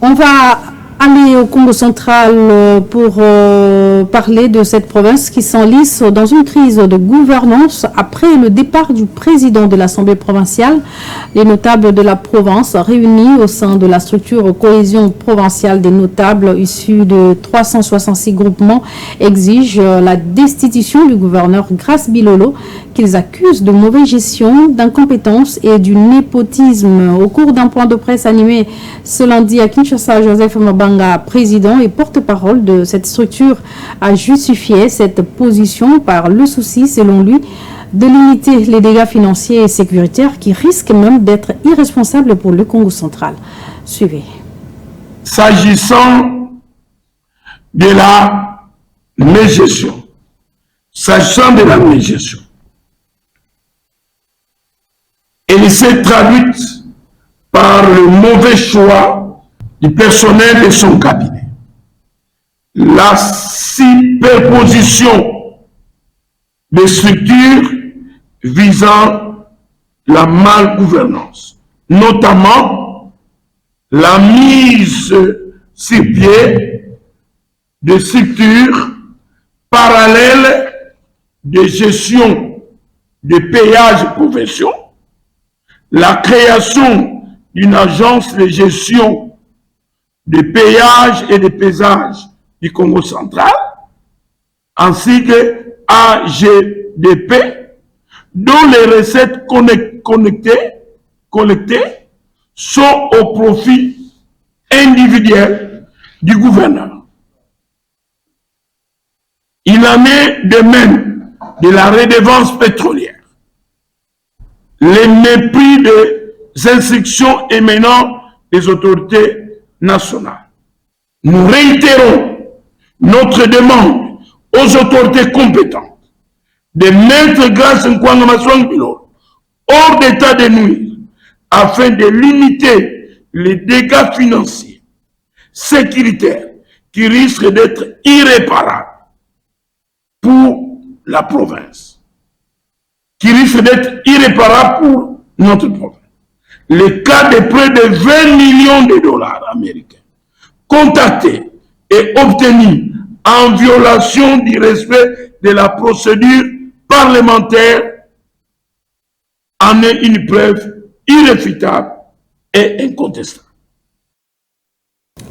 On va aller au Congo central pour parler de cette province qui s'enlise dans une crise de gouvernance après le départ du président de l'Assemblée provinciale. Les notables de la province réunis au sein de la structure cohésion provinciale des notables issus de 366 groupements exigent la destitution du gouverneur Grace Bilolo qu'ils accusent de mauvaise gestion, d'incompétence et du népotisme. Au cours d'un point de presse animé ce lundi à Kinshasa, Joseph Mabanga, président et porte-parole de cette structure, a justifié cette position par le souci, selon lui, de limiter les dégâts financiers et sécuritaires qui risquent même d'être irresponsables pour le Congo central. Suivez. S'agissant de la mégestion, elle s'est traduite par le mauvais choix du personnel de son cabinet. La superposition des structures visant la malgouvernance, notamment la mise sur pied de structures parallèles de gestion de péage profession, la création d'une agence de gestion de péage et de pesage du Congo central, ainsi que AGDP, dont les recettes collectées sont au profit individuel du gouverneur. Il en est de même de la redevance pétrolière. Les mépris des instructions émanant des autorités nationales. Nous réitérons notre demande aux autorités compétentes de mettre Grace Bilolo hors d'état de nuire afin de limiter les dégâts financiers, sécuritaires qui risquent d'être irréparables pour la province, qui risquent d'être irréparables pour notre province. Le cas de près de 20 millions de dollars américains contactés et obtenus en violation du respect de la procédure parlementaire en est une preuve irréfutable et incontestable.